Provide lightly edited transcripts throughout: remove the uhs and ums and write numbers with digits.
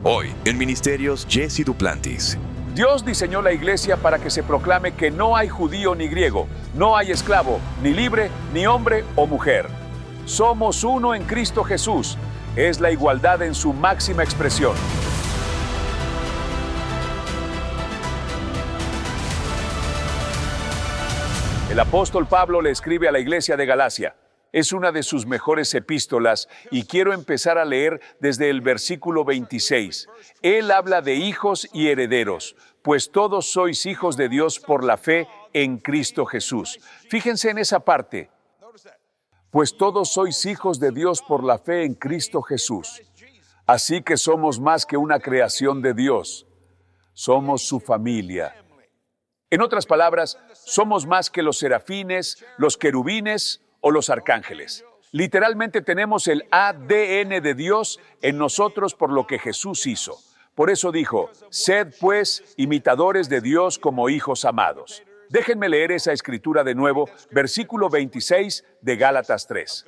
Hoy, en Ministerios, Jesse Duplantis. Dios diseñó la iglesia para que se proclame que no hay judío ni griego, no hay esclavo, ni libre, ni hombre o mujer. Somos uno en Cristo Jesús. Es la igualdad en su máxima expresión. El apóstol Pablo le escribe a la iglesia de Galacia. Es una de sus mejores epístolas y quiero empezar a leer desde el versículo 26. Él habla de hijos y herederos, pues todos sois hijos de Dios por la fe en Cristo Jesús. Fíjense en esa parte. Pues todos sois hijos de Dios por la fe en Cristo Jesús. Así que somos más que una creación de Dios. Somos su familia. En otras palabras, somos más que los serafines, los querubines o los arcángeles. Literalmente tenemos el ADN de Dios en nosotros por lo que Jesús hizo. Por eso dijo, sed pues imitadores de Dios como hijos amados. Déjenme leer esa escritura de nuevo, versículo 26 de Gálatas 3.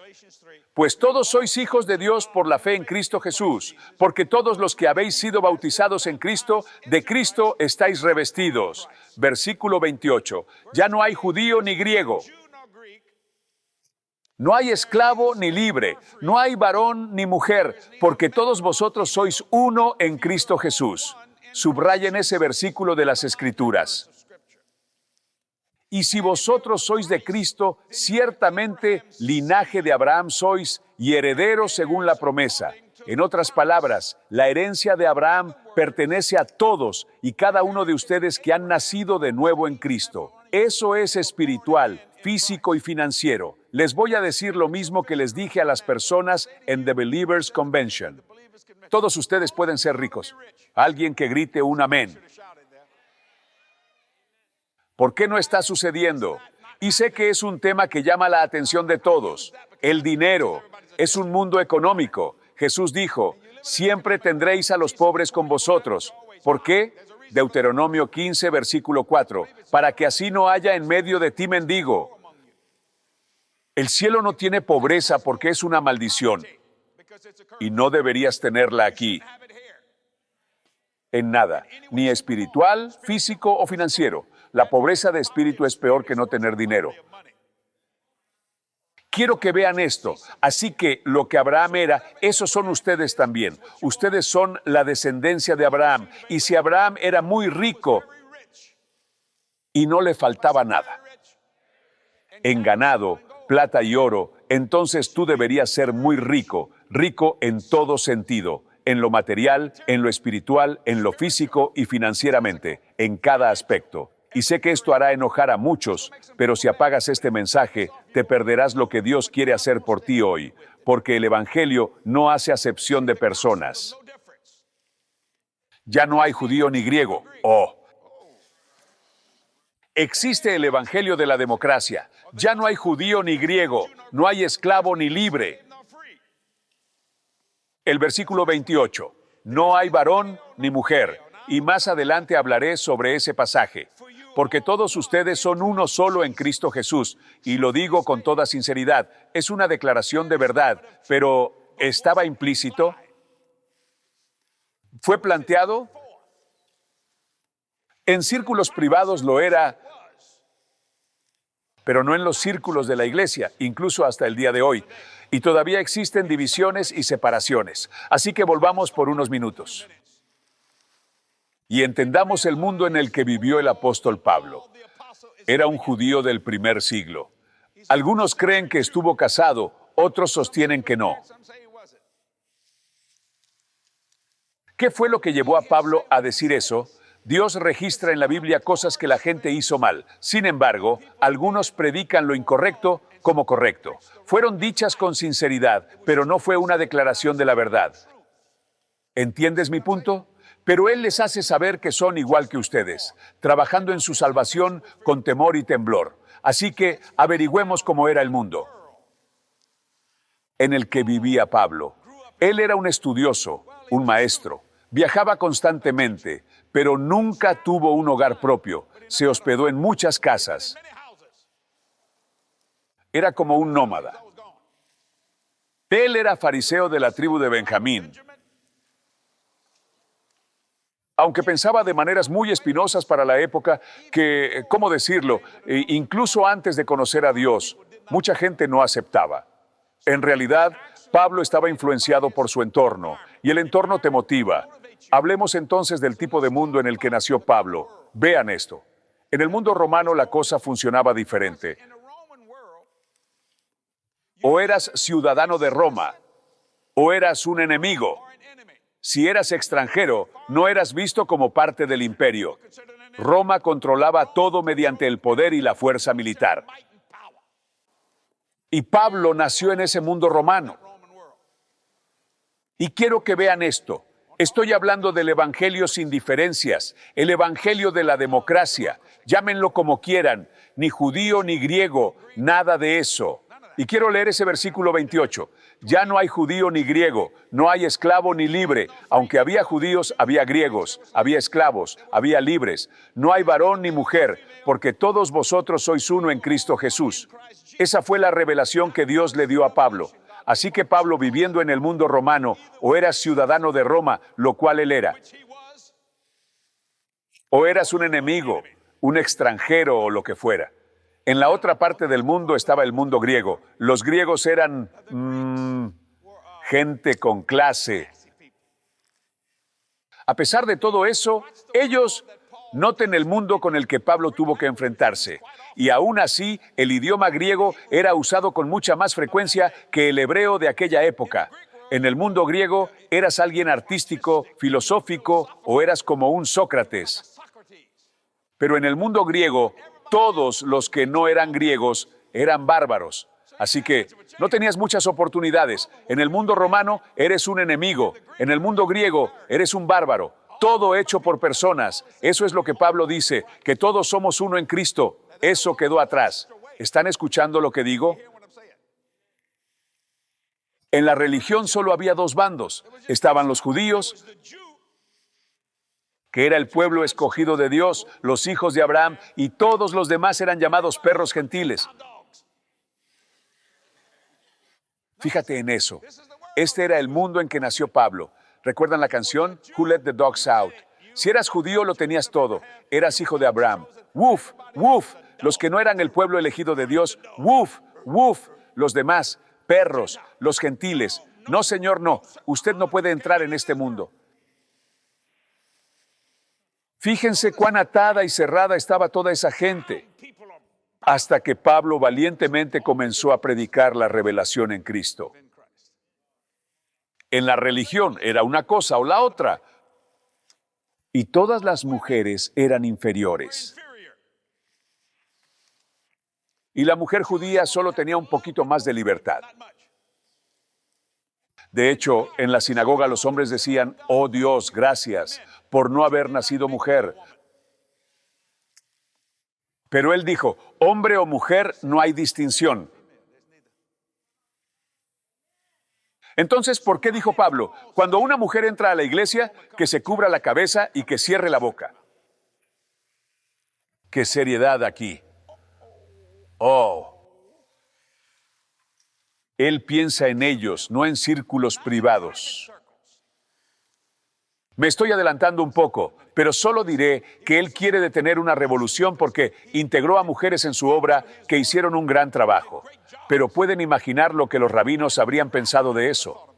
Pues todos sois hijos de Dios por la fe en Cristo Jesús, porque todos los que habéis sido bautizados en Cristo, de Cristo estáis revestidos. Versículo 28. Ya no hay judío ni griego. No hay esclavo ni libre, no hay varón ni mujer, porque todos vosotros sois uno en Cristo Jesús. Subrayen ese versículo de las Escrituras. Y si vosotros sois de Cristo, ciertamente linaje de Abraham sois y herederos según la promesa. En otras palabras, la herencia de Abraham pertenece a todos y cada uno de ustedes que han nacido de nuevo en Cristo. Eso es espiritual, físico y financiero. Les voy a decir lo mismo que les dije a las personas en The Believers Convention. Todos ustedes pueden ser ricos. Alguien que grite un amén. ¿Por qué no está sucediendo? Y sé que es un tema que llama la atención de todos. El dinero es un mundo económico. Jesús dijo, siempre tendréis a los pobres con vosotros. ¿Por qué? Deuteronomio 15, versículo 4. Para que así no haya en medio de ti mendigo. El cielo no tiene pobreza porque es una maldición. Y no deberías tenerla aquí. En nada, ni espiritual, físico o financiero. La pobreza de espíritu es peor que no tener dinero. Quiero que vean esto. Así que lo que Abraham era, esos son ustedes también. Ustedes son la descendencia de Abraham. Y si Abraham era muy rico y no le faltaba nada, en ganado, plata y oro, entonces tú deberías ser muy rico, rico en todo sentido, en lo material, en lo espiritual, en lo físico y financieramente, en cada aspecto. Y sé que esto hará enojar a muchos, pero si apagas este mensaje, te perderás lo que Dios quiere hacer por ti hoy, porque el Evangelio no hace acepción de personas. Ya no hay judío ni griego. Oh. Existe el Evangelio de la democracia. Ya no hay judío ni griego, no hay esclavo ni libre. El versículo 28. No hay varón ni mujer. Y más adelante hablaré sobre ese pasaje. Porque todos ustedes son uno solo en Cristo Jesús. Y lo digo con toda sinceridad. Es una declaración de verdad, pero ¿estaba implícito? ¿Fue planteado? En círculos privados lo era, pero no en los círculos de la iglesia, incluso hasta el día de hoy. Y todavía existen divisiones y separaciones. Así que volvamos por unos minutos. Y entendamos el mundo en el que vivió el apóstol Pablo. Era un judío del primer siglo. Algunos creen que estuvo casado, otros sostienen que no. ¿Qué fue lo que llevó a Pablo a decir eso? Dios registra en la Biblia cosas que la gente hizo mal. Sin embargo, algunos predican lo incorrecto como correcto. Fueron dichas con sinceridad, pero no fue una declaración de la verdad. ¿Entiendes mi punto? Pero Él les hace saber que son igual que ustedes, trabajando en su salvación con temor y temblor. Así que averigüemos cómo era el mundo en el que vivía Pablo. Él era un estudioso, un maestro. Viajaba constantemente, pero nunca tuvo un hogar propio. Se hospedó en muchas casas. Era como un nómada. Él era fariseo de la tribu de Benjamín. aunque pensaba de maneras muy espinosas para la época, que, ¿cómo decirlo? Incluso antes de conocer a Dios, mucha gente no aceptaba. En realidad, Pablo estaba influenciado por su entorno, y el entorno te motiva. Hablemos entonces del tipo de mundo en el que nació Pablo. Vean esto. En el mundo romano la cosa funcionaba diferente. O eras ciudadano de Roma, o eras un enemigo. Si eras extranjero, no eras visto como parte del imperio. Roma controlaba todo mediante el poder y la fuerza militar. Y Pablo nació en ese mundo romano. Y quiero que vean esto. Estoy hablando del evangelio sin diferencias, el evangelio de la democracia. Llámenlo como quieran, ni judío ni griego, nada de eso. Y quiero leer ese versículo 28. Ya no hay judío ni griego, no hay esclavo ni libre. Aunque había judíos, había griegos, había esclavos, había libres. No hay varón ni mujer, porque todos vosotros sois uno en Cristo Jesús. Esa fue la revelación que Dios le dio a Pablo. Así que Pablo, viviendo en el mundo romano, o eras ciudadano de Roma, lo cual él era, o eras un enemigo, un extranjero o lo que fuera. En la otra parte del mundo estaba el mundo griego. Los griegos eran gente con clase. A pesar de todo eso, ellos noten el mundo con el que Pablo tuvo que enfrentarse. Y aún así, el idioma griego era usado con mucha más frecuencia que el hebreo de aquella época. En el mundo griego, eras alguien artístico, filosófico, o eras como un Sócrates. Pero en el mundo griego, todos los que no eran griegos eran bárbaros. Así que no tenías muchas oportunidades. En el mundo romano eres un enemigo. En el mundo griego eres un bárbaro. Todo hecho por personas. Eso es lo que Pablo dice, que todos somos uno en Cristo. Eso quedó atrás. ¿Están escuchando lo que digo? En la religión solo había dos bandos. Estaban los judíos, que era el pueblo escogido de Dios, los hijos de Abraham, y todos los demás eran llamados perros gentiles. Fíjate en eso. Este era el mundo en que nació Pablo. ¿Recuerdan la canción? Who Let the Dogs Out? Si eras judío, lo tenías todo. Eras hijo de Abraham. Woof, woof. Los que no eran el pueblo elegido de Dios. Woof, woof. Los demás, perros, los gentiles. No, señor, no. Usted no puede entrar en este mundo. Fíjense cuán atada y cerrada estaba toda esa gente, hasta que Pablo valientemente comenzó a predicar la revelación en Cristo. En la religión era una cosa o la otra, y todas las mujeres eran inferiores. Y la mujer judía solo tenía un poquito más de libertad. De hecho, en la sinagoga los hombres decían, oh Dios, gracias por no haber nacido mujer. Pero él dijo, hombre o mujer, no hay distinción. Entonces, ¿por qué dijo Pablo? Cuando una mujer entra a la iglesia, que se cubra la cabeza y que cierre la boca. ¡Qué seriedad aquí! Oh. Él piensa en ellos, no en círculos privados. Me estoy adelantando un poco, pero solo diré que él quiere detener una revolución porque integró a mujeres en su obra que hicieron un gran trabajo. Pero pueden imaginar lo que los rabinos habrían pensado de eso.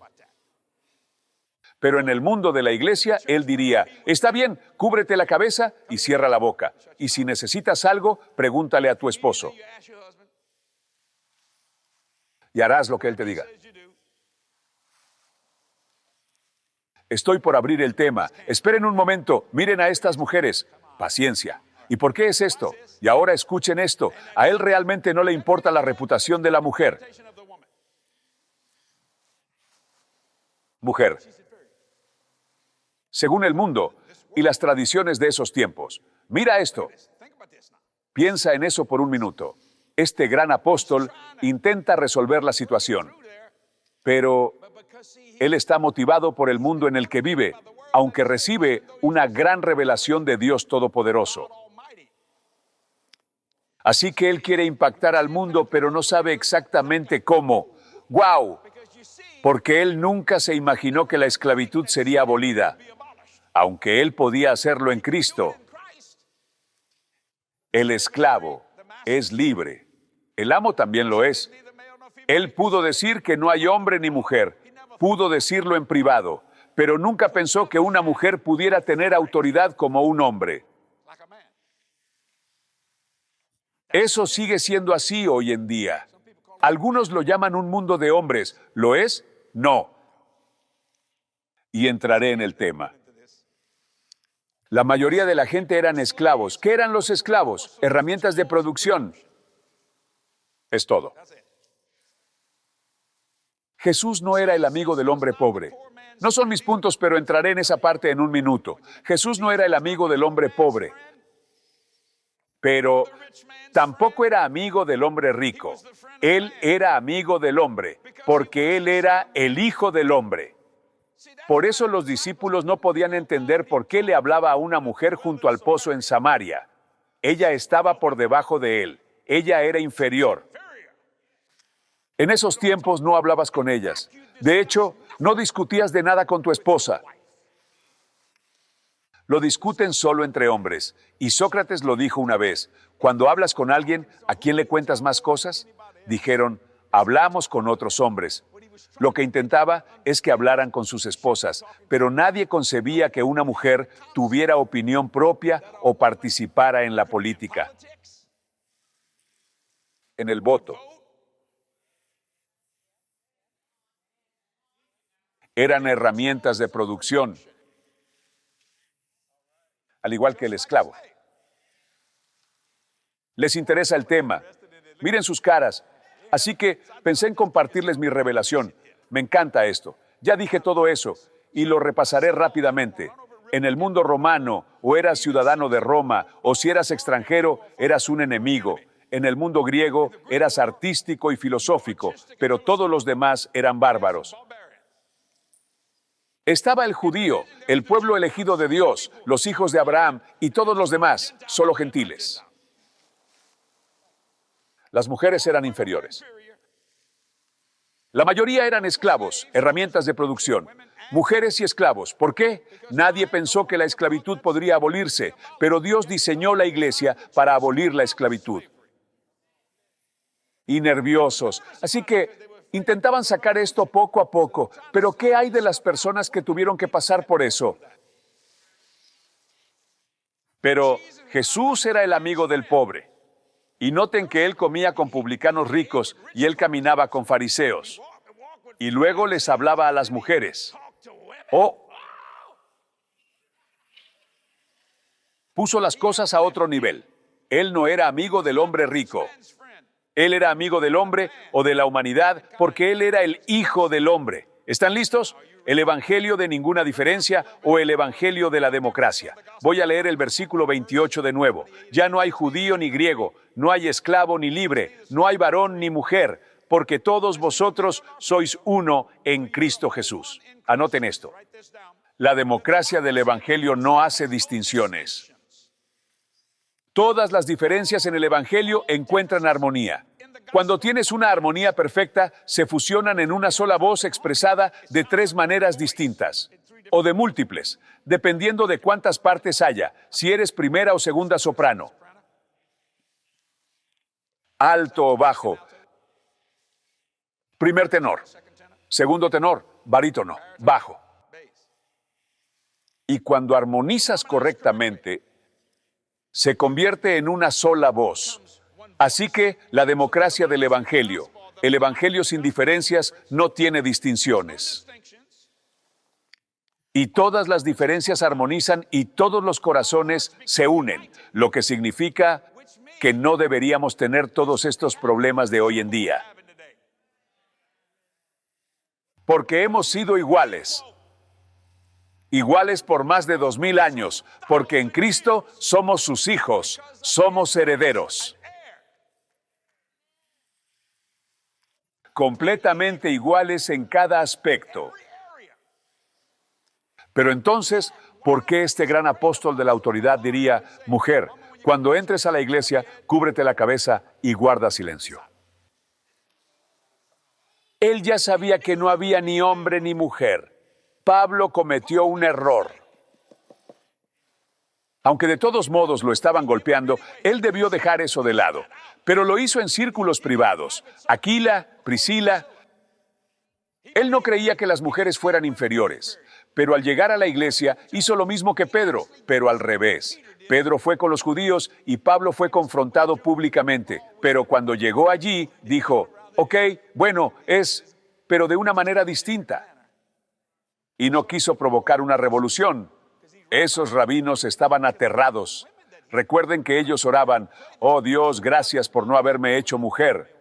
Pero en el mundo de la iglesia, él diría, está bien, cúbrete la cabeza y cierra la boca. Y si necesitas algo, pregúntale a tu esposo. Y harás lo que él te diga. Estoy por abrir el tema. Esperen un momento. Miren a estas mujeres. Paciencia. ¿Y por qué es esto? Y ahora escuchen esto. A él realmente no le importa la reputación de la mujer. Mujer. Según el mundo y las tradiciones de esos tiempos. Mira esto. Piensa en eso por un minuto. Este gran apóstol intenta resolver la situación. Pero él está motivado por el mundo en el que vive, aunque recibe una gran revelación de Dios Todopoderoso. Así que él quiere impactar al mundo, pero no sabe exactamente cómo. ¡Guau! Porque él nunca se imaginó que la esclavitud sería abolida. Aunque él podía hacerlo en Cristo, el esclavo es libre. El amo también lo es. Él pudo decir que no hay hombre ni mujer. Pudo decirlo en privado, pero nunca pensó que una mujer pudiera tener autoridad como un hombre. Eso sigue siendo así hoy en día. Algunos lo llaman un mundo de hombres. ¿Lo es? No. Y entraré en el tema. La mayoría de la gente eran esclavos. ¿Qué eran los esclavos? Herramientas de producción. Es todo. Jesús no era el amigo del hombre pobre. No son mis puntos, pero entraré en esa parte en un minuto. Jesús no era el amigo del hombre pobre, pero tampoco era amigo del hombre rico. Él era amigo del hombre, porque él era el Hijo del hombre. Por eso los discípulos no podían entender por qué le hablaba a una mujer junto al pozo en Samaria. Ella estaba por debajo de él. Ella era inferior. En esos tiempos no hablabas con ellas. De hecho, no discutías de nada con tu esposa. Lo discuten solo entre hombres. Y Sócrates lo dijo una vez. Cuando hablas con alguien, ¿a quién le cuentas más cosas? Dijeron, hablamos con otros hombres. Lo que intentaba es que hablaran con sus esposas, pero nadie concebía que una mujer tuviera opinión propia o participara en la política. En el voto. Eran herramientas de producción, al igual que el esclavo. Les interesa el tema. Miren sus caras. Así que pensé en compartirles mi revelación. Me encanta esto. Ya dije todo eso y lo repasaré rápidamente. En el mundo romano, o eras ciudadano de Roma, o si eras extranjero, eras un enemigo. En el mundo griego, eras artístico y filosófico, pero todos los demás eran bárbaros. Estaba el judío, el pueblo elegido de Dios, los hijos de Abraham y todos los demás, solo gentiles. Las mujeres eran inferiores. La mayoría eran esclavos, herramientas de producción. Mujeres y esclavos. ¿Por qué? Nadie pensó que la esclavitud podría abolirse, pero Dios diseñó la iglesia para abolir la esclavitud. Y nerviosos. Así que intentaban sacar esto poco a poco. Pero ¿qué hay de las personas que tuvieron que pasar por eso? Pero Jesús era el amigo del pobre. Y noten que él comía con publicanos ricos y él caminaba con fariseos. Y luego les hablaba a las mujeres. Puso las cosas a otro nivel. Él no era amigo del hombre rico. Él era amigo del hombre o de la humanidad porque él era el Hijo del hombre. ¿Están listos? ¿El evangelio de ninguna diferencia o el evangelio de la democracia? Voy a leer el versículo 28 de nuevo. Ya no hay judío ni griego, no hay esclavo ni libre, no hay varón ni mujer, porque todos vosotros sois uno en Cristo Jesús. Anoten esto. La democracia del evangelio no hace distinciones. Todas las diferencias en el evangelio encuentran armonía. Cuando tienes una armonía perfecta, se fusionan en una sola voz expresada de tres maneras distintas, o de múltiples, dependiendo de cuántas partes haya, si eres primera o segunda soprano, alto o bajo, primer tenor, segundo tenor, barítono, bajo. Y cuando armonizas correctamente, se convierte en una sola voz. Así que la democracia del evangelio, el evangelio sin diferencias, no tiene distinciones. Y todas las diferencias armonizan y todos los corazones se unen, lo que significa que no deberíamos tener todos estos problemas de hoy en día. Porque hemos sido iguales. Iguales por más de 2000 años, porque en Cristo somos sus hijos, somos herederos. Completamente iguales en cada aspecto. Pero entonces, ¿por qué este gran apóstol de la autoridad diría, mujer, cuando entres a la iglesia, cúbrete la cabeza y guarda silencio? Él ya sabía que no había ni hombre ni mujer. Pablo cometió un error. Aunque de todos modos lo estaban golpeando, él debió dejar eso de lado. Pero lo hizo en círculos privados. Aquila, Priscila. Él no creía que las mujeres fueran inferiores. Pero al llegar a la iglesia hizo lo mismo que Pedro, pero al revés. Pedro fue con los judíos y Pablo fue confrontado públicamente. Pero cuando llegó allí, dijo, ok, bueno, pero de una manera distinta. Y no quiso provocar una revolución. Esos rabinos estaban aterrados. Recuerden que ellos oraban, oh Dios, gracias por no haberme hecho mujer.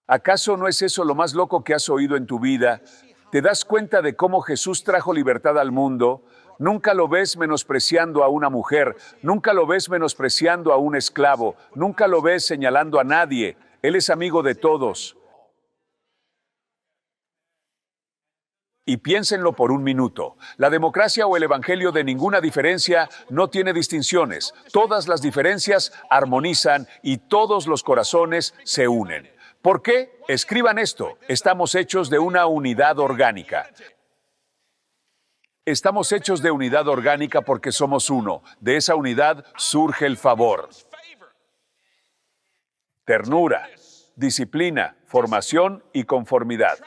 ¿Acaso no es eso lo más loco que has oído en tu vida? ¿Te das cuenta de cómo Jesús trajo libertad al mundo? Nunca lo ves menospreciando a una mujer, nunca lo ves menospreciando a un esclavo, nunca lo ves señalando a nadie. Él es amigo de todos. Y piénsenlo por un minuto. La democracia o el evangelio de ninguna diferencia no tiene distinciones. Todas las diferencias armonizan y todos los corazones se unen. ¿Por qué? Escriban esto. Estamos hechos de una unidad orgánica. Estamos hechos de unidad orgánica porque somos uno. De esa unidad surge el favor. Ternura, disciplina, formación y conformidad.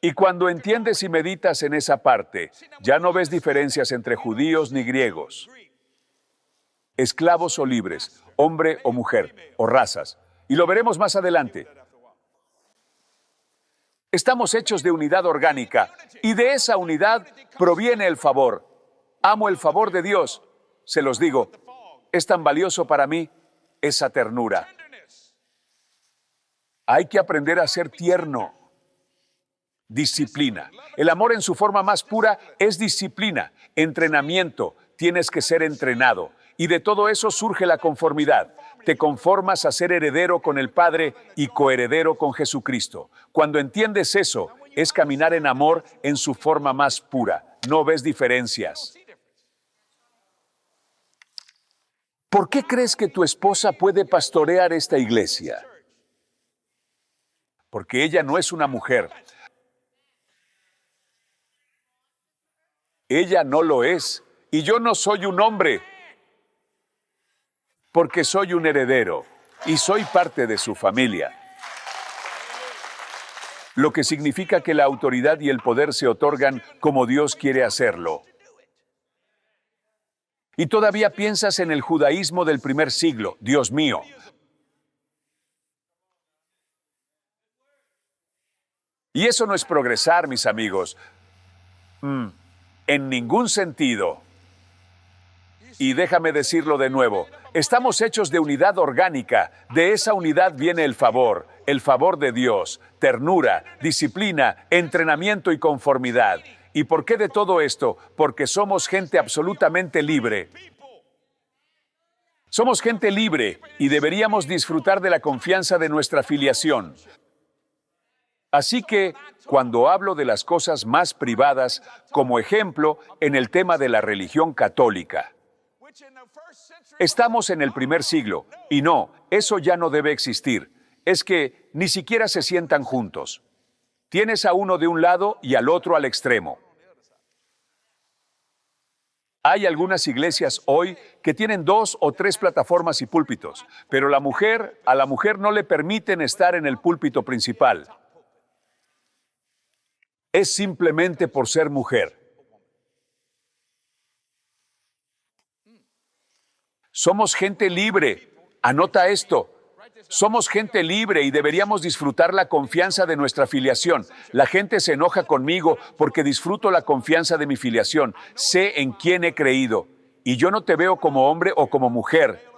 Y cuando entiendes y meditas en esa parte, ya no ves diferencias entre judíos ni griegos, esclavos o libres, hombre o mujer, o razas. Y lo veremos más adelante. Estamos hechos de unidad orgánica, y de esa unidad proviene el favor. Amo el favor de Dios. Se los digo, es tan valioso para mí esa ternura. Hay que aprender a ser tierno. Disciplina. El amor en su forma más pura es disciplina, entrenamiento. Tienes que ser entrenado. Y de todo eso surge la conformidad. Te conformas a ser heredero con el Padre y coheredero con Jesucristo. Cuando entiendes eso, es caminar en amor en su forma más pura. No ves diferencias. ¿Por qué crees que tu esposa puede pastorear esta iglesia? Porque ella no es una mujer. Ella no lo es, y yo no soy un hombre, porque soy un heredero, y soy parte de su familia. Lo que significa que la autoridad y el poder se otorgan como Dios quiere hacerlo. Y todavía piensas en el judaísmo del primer siglo, Dios mío. Y eso no es progresar, mis amigos. En ningún sentido. Y déjame decirlo de nuevo, estamos hechos de unidad orgánica. De esa unidad viene el favor de Dios, ternura, disciplina, entrenamiento y conformidad. ¿Y por qué de todo esto? Porque somos gente absolutamente libre. Somos gente libre y deberíamos disfrutar de la confianza de nuestra filiación. Así que, cuando hablo de las cosas más privadas, como ejemplo, en el tema de la religión católica, estamos en el primer siglo, y no, eso ya no debe existir. Es que ni siquiera se sientan juntos. Tienes a uno de un lado y al otro al extremo. Hay algunas iglesias hoy que tienen 2 o 3 plataformas y púlpitos, pero a la mujer no le permiten estar en el púlpito principal. Es simplemente por ser mujer. Somos gente libre. Anota esto. Somos gente libre y deberíamos disfrutar la confianza de nuestra filiación. La gente se enoja conmigo porque disfruto la confianza de mi filiación. Sé en quién he creído. Y yo no te veo como hombre o como mujer.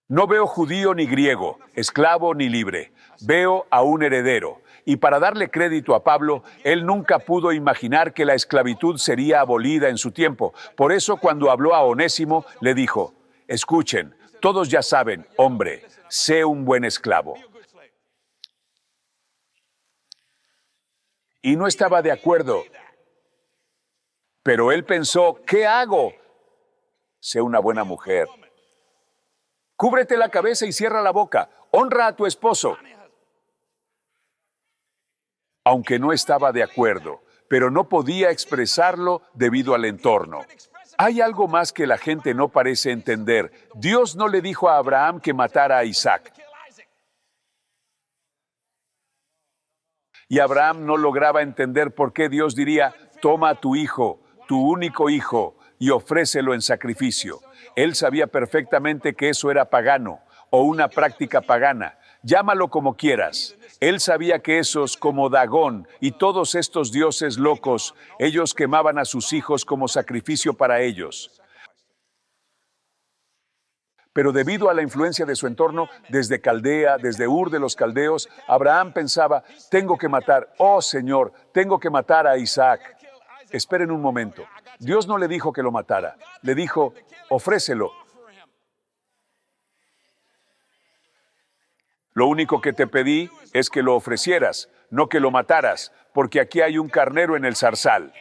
No veo judío ni griego, esclavo ni libre. Veo a un heredero. Y para darle crédito a Pablo, él nunca pudo imaginar que la esclavitud sería abolida en su tiempo. Por eso, cuando habló a Onésimo, le dijo, escuchen, todos ya saben, hombre, sé un buen esclavo. Y no estaba de acuerdo. Pero él pensó, ¿qué hago? Sé una buena mujer. Cúbrete la cabeza y cierra la boca. Honra a tu esposo. Aunque no estaba de acuerdo, pero no podía expresarlo debido al entorno. Hay algo más que la gente no parece entender. Dios no le dijo a Abraham que matara a Isaac. Y Abraham no lograba entender por qué Dios diría, toma a tu hijo, tu único hijo, y ofrécelo en sacrificio. Él sabía perfectamente que eso era pagano, o una práctica pagana. Llámalo como quieras. Él sabía que esos como Dagón y todos estos dioses locos, ellos quemaban a sus hijos como sacrificio para ellos. Pero debido a la influencia de su entorno, desde Caldea, desde Ur de los Caldeos, Abraham pensaba, tengo que matar, oh Señor, tengo que matar a Isaac. Esperen un momento. Dios no le dijo que lo matara. Le dijo, ofrécelo. Lo único que te pedí es que lo ofrecieras, no que lo mataras, porque aquí hay un carnero en el zarzal.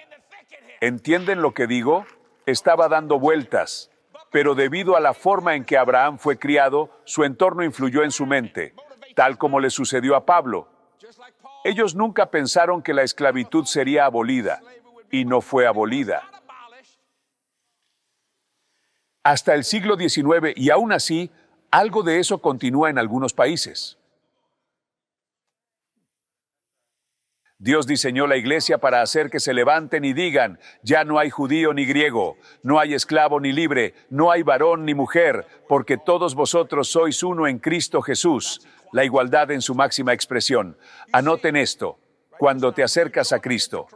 ¿Entienden lo que digo? Estaba dando vueltas, pero debido a la forma en que Abraham fue criado, su entorno influyó en su mente, tal como le sucedió a Pablo. Ellos nunca pensaron que la esclavitud sería abolida, y no fue abolida. Hasta el siglo XIX, y aún así, algo de eso continúa en algunos países. Dios diseñó la iglesia para hacer que se levanten y digan, ya no hay judío ni griego, no hay esclavo ni libre, no hay varón ni mujer, porque todos vosotros sois uno en Cristo Jesús. La igualdad en su máxima expresión. Anoten esto, cuando te acercas a Cristo.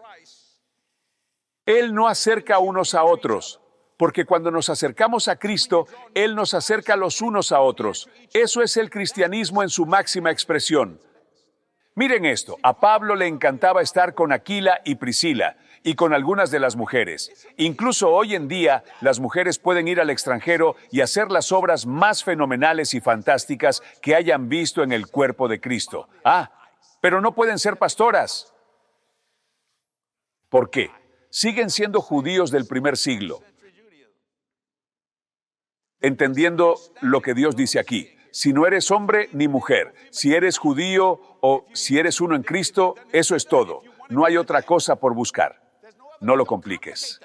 Él no acerca unos a otros, porque cuando nos acercamos a Cristo, Él nos acerca los unos a otros. Eso es el cristianismo en su máxima expresión. Miren esto, a Pablo le encantaba estar con Aquila y Priscila, y con algunas de las mujeres. Incluso hoy en día, las mujeres pueden ir al extranjero y hacer las obras más fenomenales y fantásticas que hayan visto en el cuerpo de Cristo. Pero no pueden ser pastoras. ¿Por qué? Siguen siendo judíos del primer siglo. Entendiendo lo que Dios dice aquí. Si no eres hombre ni mujer, si eres judío o si eres uno en Cristo, eso es todo. No hay otra cosa por buscar. No lo compliques.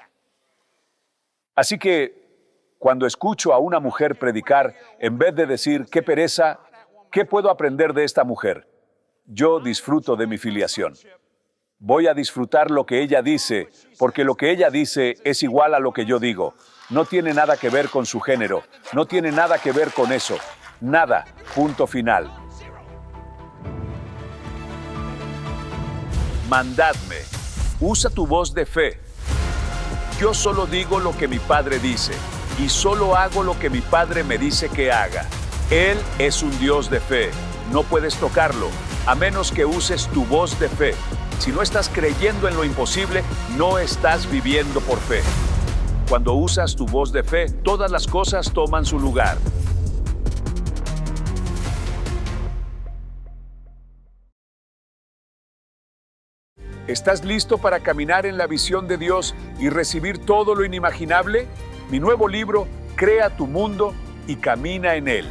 Así que, cuando escucho a una mujer predicar, en vez de decir, qué pereza, ¿qué puedo aprender de esta mujer? Yo disfruto de mi filiación. Voy a disfrutar lo que ella dice, porque lo que ella dice es igual a lo que yo digo. No tiene nada que ver con su género, no tiene nada que ver con eso. Nada, punto final. Mandadme, usa tu voz de fe. Yo solo digo lo que mi Padre dice, y solo hago lo que mi Padre me dice que haga. Él es un Dios de fe, no puedes tocarlo, a menos que uses tu voz de fe. Si no estás creyendo en lo imposible, no estás viviendo por fe. Cuando usas tu voz de fe, todas las cosas toman su lugar. ¿Estás listo para caminar en la visión de Dios y recibir todo lo inimaginable? Mi nuevo libro, Crea tu mundo y camina en él.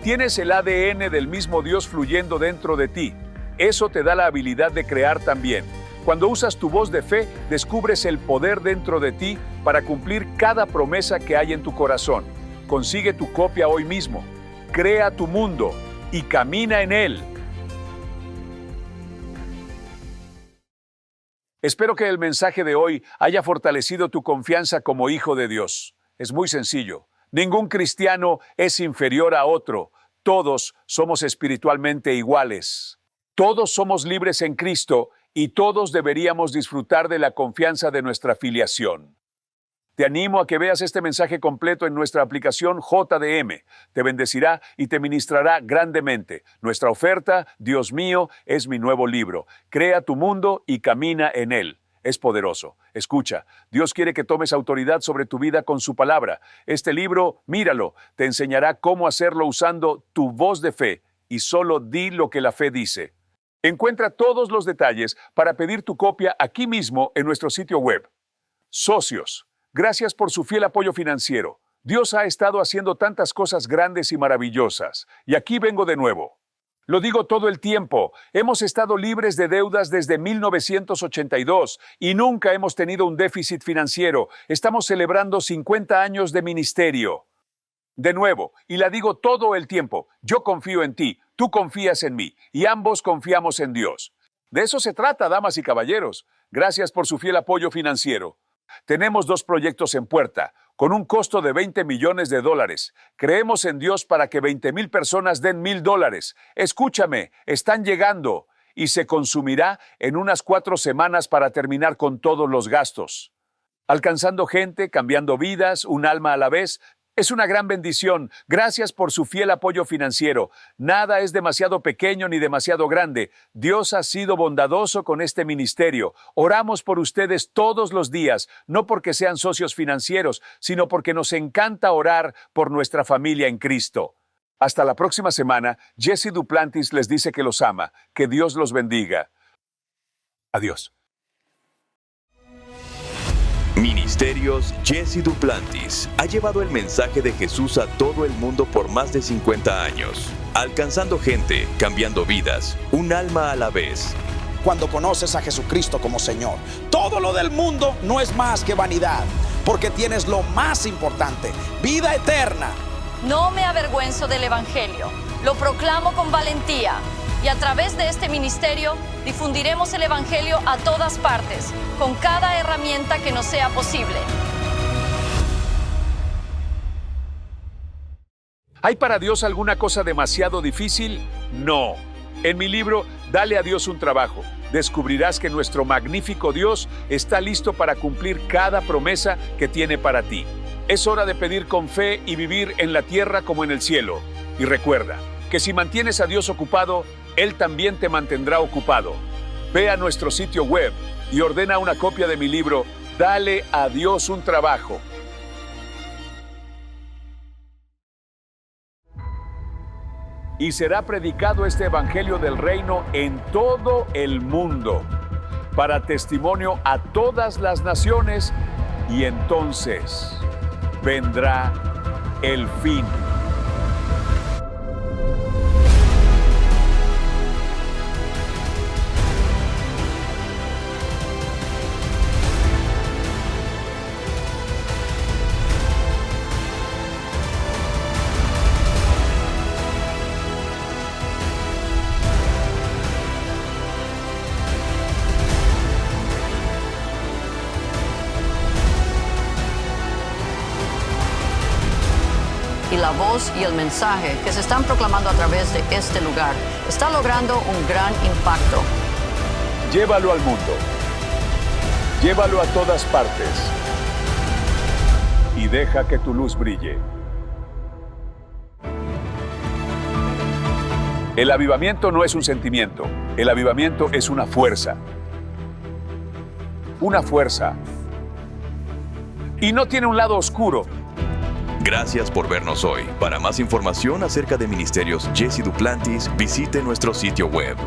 Tienes el ADN del mismo Dios fluyendo dentro de ti. Eso te da la habilidad de crear también. Cuando usas tu voz de fe, descubres el poder dentro de ti para cumplir cada promesa que hay en tu corazón. Consigue tu copia hoy mismo. Crea tu mundo y camina en él. Espero que el mensaje de hoy haya fortalecido tu confianza como hijo de Dios. Es muy sencillo. Ningún cristiano es inferior a otro. Todos somos espiritualmente iguales. Todos somos libres en Cristo y todos deberíamos disfrutar de la confianza de nuestra filiación. Te animo a que veas este mensaje completo en nuestra aplicación JDM. Te bendecirá y te ministrará grandemente. Nuestra oferta, Dios mío, es mi nuevo libro. Crea tu mundo y camina en él. Es poderoso. Escucha, Dios quiere que tomes autoridad sobre tu vida con su palabra. Este libro, míralo, te enseñará cómo hacerlo usando tu voz de fe y solo di lo que la fe dice. Encuentra todos los detalles para pedir tu copia aquí mismo en nuestro sitio web. Socios, gracias por su fiel apoyo financiero. Dios ha estado haciendo tantas cosas grandes y maravillosas. Y aquí vengo de nuevo. Lo digo todo el tiempo. Hemos estado libres de deudas desde 1982 y nunca hemos tenido un déficit financiero. Estamos celebrando 50 años de ministerio. De nuevo, y la digo todo el tiempo, yo confío en ti, tú confías en mí, y ambos confiamos en Dios. De eso se trata, damas y caballeros. Gracias por su fiel apoyo financiero. Tenemos 2 proyectos en puerta, con un costo de $20 millones. Creemos en Dios para que 20,000 personas den $1,000. Escúchame, están llegando, y se consumirá en unas 4 semanas para terminar con todos los gastos. Alcanzando gente, cambiando vidas, un alma a la vez. Es una gran bendición. Gracias por su fiel apoyo financiero. Nada es demasiado pequeño ni demasiado grande. Dios ha sido bondadoso con este ministerio. Oramos por ustedes todos los días, no porque sean socios financieros, sino porque nos encanta orar por nuestra familia en Cristo. Hasta la próxima semana. Jesse Duplantis les dice que los ama. Que Dios los bendiga. Adiós. Ministerios Jesse Duplantis ha llevado el mensaje de Jesús a todo el mundo por más de 50 años, alcanzando gente, cambiando vidas, un alma a la vez. Cuando conoces a Jesucristo como Señor, todo lo del mundo no es más que vanidad, porque tienes lo más importante, vida eterna. No me avergüenzo del Evangelio, lo proclamo con valentía. Y a través de este ministerio difundiremos el Evangelio a todas partes, con cada herramienta que nos sea posible. ¿Hay para Dios alguna cosa demasiado difícil? No. En mi libro, Dale a Dios un trabajo, descubrirás que nuestro magnífico Dios está listo para cumplir cada promesa que tiene para ti. Es hora de pedir con fe y vivir en la tierra como en el cielo. Y recuerda que si mantienes a Dios ocupado, Él también te mantendrá ocupado. Ve a nuestro sitio web y ordena una copia de mi libro, Dale a Dios un trabajo. Y será predicado este evangelio del reino en todo el mundo, para testimonio a todas las naciones, y entonces vendrá el fin. Y la voz y el mensaje que se están proclamando a través de este lugar está logrando un gran impacto. Llévalo al mundo. Llévalo a todas partes. Y deja que tu luz brille. El avivamiento no es un sentimiento. El avivamiento es una fuerza. Una fuerza. Y no tiene un lado oscuro. Gracias por vernos hoy. Para más información acerca de Ministerios Jesse Duplantis, visite nuestro sitio web